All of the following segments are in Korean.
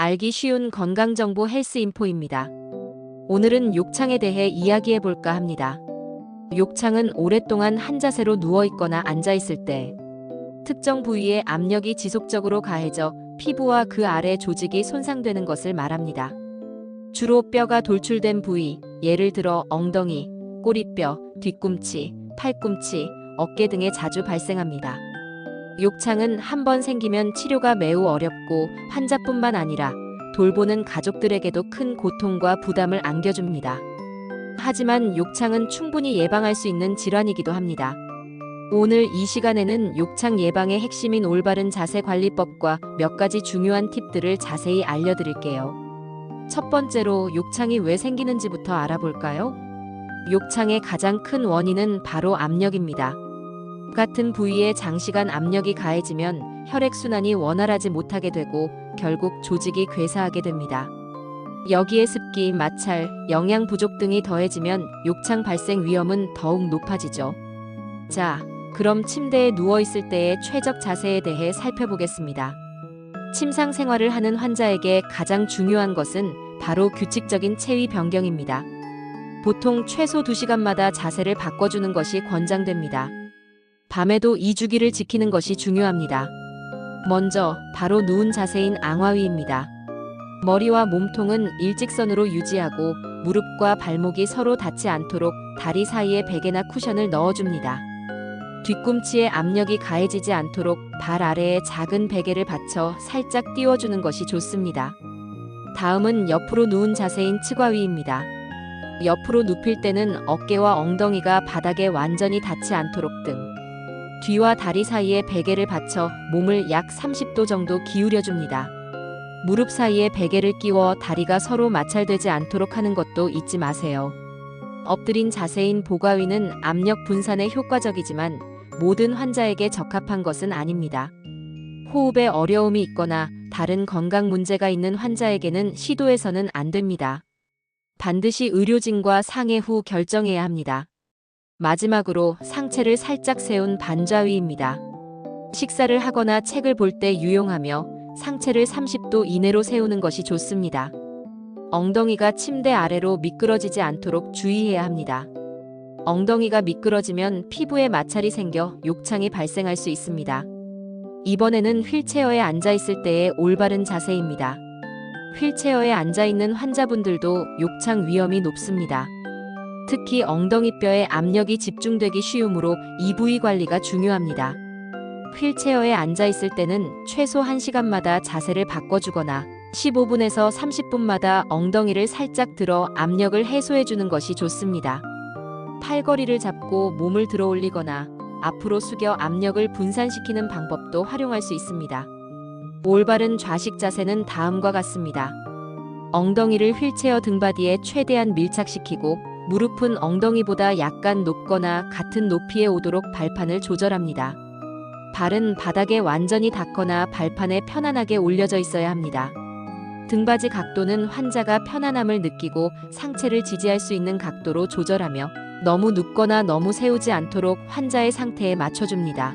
알기 쉬운 건강정보 헬스인포입니다. 오늘은 욕창에 대해 이야기해볼까 합니다. 욕창은 오랫동안 한 자세로 누워있거나 앉아있을 때 특정 부위에 압력이 지속적으로 가해져 피부와 그 아래 조직이 손상되는 것을 말합니다. 주로 뼈가 돌출된 부위, 예를 들어 엉덩이, 꼬리뼈, 뒤꿈치, 팔꿈치, 어깨 등에 자주 발생합니다. 욕창은 한 번 생기면 치료가 매우 어렵고 환자뿐만 아니라 돌보는 가족들에게도 큰 고통과 부담을 안겨줍니다. 하지만 욕창은 충분히 예방할 수 있는 질환이기도 합니다. 오늘 이 시간에는 욕창 예방의 핵심인 올바른 자세 관리법과 몇 가지 중요한 팁들을 자세히 알려드릴게요. 첫 번째로 욕창이 왜 생기는지부터 알아볼까요? 욕창의 가장 큰 원인은 바로 압력입니다. 같은 부위에 장시간 압력이 가해지면 혈액순환이 원활하지 못하게 되고 결국 조직이 괴사하게 됩니다. 여기에 습기, 마찰, 영양 부족 등이 더해지면 욕창 발생 위험은 더욱 높아지죠. 자, 그럼 침대에 누워있을 때의 최적 자세에 대해 살펴보겠습니다. 침상 생활을 하는 환자에게 가장 중요한 것은 바로 규칙적인 체위 변경입니다. 보통 최소 2시간마다 자세를 바꿔주는 것이 권장됩니다. 밤에도 이 주기를 지키는 것이 중요합니다. 먼저 바로 누운 자세인 앙화위입니다. 머리와 몸통은 일직선으로 유지하고 무릎과 발목이 서로 닿지 않도록 다리 사이에 베개나 쿠션을 넣어줍니다. 뒤꿈치에 압력이 가해지지 않도록 발 아래에 작은 베개를 받쳐 살짝 띄워주는 것이 좋습니다. 다음은 옆으로 누운 자세인 측와위입니다. 옆으로 눕힐 때는 어깨와 엉덩이가 바닥에 완전히 닿지 않도록 등 뒤와 다리 사이에 베개를 받쳐 몸을 약 30도 정도 기울여줍니다. 무릎 사이에 베개를 끼워 다리가 서로 마찰되지 않도록 하는 것도 잊지 마세요. 엎드린 자세인 보가위는 압력 분산에 효과적이지만 모든 환자에게 적합한 것은 아닙니다. 호흡에 어려움이 있거나 다른 건강 문제가 있는 환자에게는 시도해서는 안 됩니다. 반드시 의료진과 상의 후 결정해야 합니다. 마지막으로 상체를 살짝 세운 반좌위입니다. 식사를 하거나 책을 볼 때 유용하며 상체를 30도 이내로 세우는 것이 좋습니다. 엉덩이가 침대 아래로 미끄러지지 않도록 주의해야 합니다. 엉덩이가 미끄러지면 피부에 마찰이 생겨 욕창이 발생할 수 있습니다. 이번에는 휠체어에 앉아있을 때의 올바른 자세입니다. 휠체어에 앉아있는 환자분들도 욕창 위험이 높습니다. 특히 엉덩이뼈에 압력이 집중되기 쉬우므로 이 부위 관리가 중요합니다. 휠체어에 앉아있을 때는 최소 1시간마다 자세를 바꿔주거나 15분에서 30분마다 엉덩이를 살짝 들어 압력을 해소해주는 것이 좋습니다. 팔걸이를 잡고 몸을 들어 올리거나 앞으로 숙여 압력을 분산시키는 방법도 활용할 수 있습니다. 올바른 좌식 자세는 다음과 같습니다. 엉덩이를 휠체어 등받이에 최대한 밀착시키고 무릎은 엉덩이보다 약간 높거나 같은 높이에 오도록 발판을 조절합니다. 발은 바닥에 완전히 닿거나 발판에 편안하게 올려져 있어야 합니다. 등받이 각도는 환자가 편안함을 느끼고 상체를 지지할 수 있는 각도로 조절하며 너무 눕거나 너무 세우지 않도록 환자의 상태에 맞춰줍니다.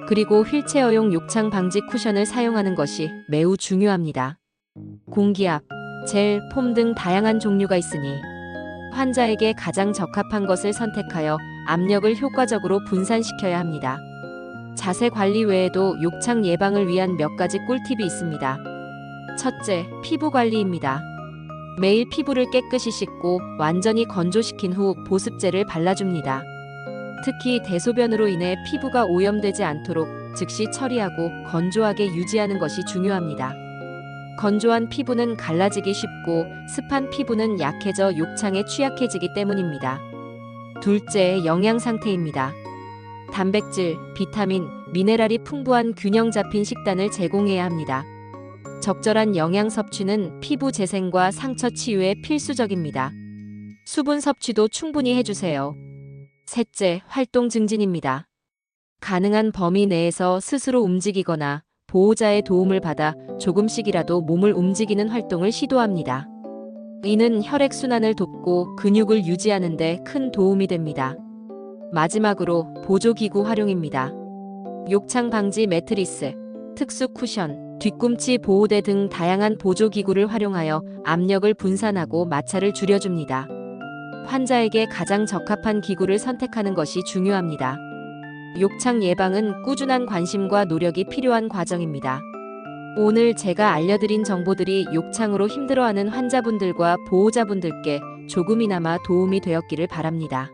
그리고 휠체어용 욕창 방지 쿠션을 사용하는 것이 매우 중요합니다. 공기압, 젤, 폼 등 다양한 종류가 있으니 환자에게 가장 적합한 것을 선택하여 압력을 효과적으로 분산시켜야 합니다. 자세 관리 외에도 욕창 예방을 위한 몇 가지 꿀팁이 있습니다. 첫째, 피부 관리입니다. 매일 피부를 깨끗이 씻고 완전히 건조시킨 후 보습제를 발라줍니다. 특히 대소변으로 인해 피부가 오염되지 않도록 즉시 처리하고 건조하게 유지하는 것이 중요합니다. 건조한 피부는 갈라지기 쉽고 습한 피부는 약해져 욕창에 취약해지기 때문입니다. 둘째, 영양 상태입니다. 단백질, 비타민, 미네랄이 풍부한 균형 잡힌 식단을 제공해야 합니다. 적절한 영양 섭취는 피부 재생과 상처 치유에 필수적입니다. 수분 섭취도 충분히 해주세요. 셋째, 활동 증진입니다. 가능한 범위 내에서 스스로 움직이거나 보호자의 도움을 받아 조금씩이라도 몸을 움직이는 활동을 시도합니다. 이는 혈액순환을 돕고 근육을 유지하는 데 큰 도움이 됩니다. 마지막으로 보조기구 활용입니다. 욕창 방지 매트리스, 특수 쿠션, 뒤꿈치 보호대 등 다양한 보조기구를 활용하여 압력을 분산하고 마찰을 줄여줍니다. 환자에게 가장 적합한 기구를 선택하는 것이 중요합니다. 욕창 예방은 꾸준한 관심과 노력이 필요한 과정입니다. 오늘 제가 알려드린 정보들이 욕창으로 힘들어하는 환자분들과 보호자분들께 조금이나마 도움이 되었기를 바랍니다.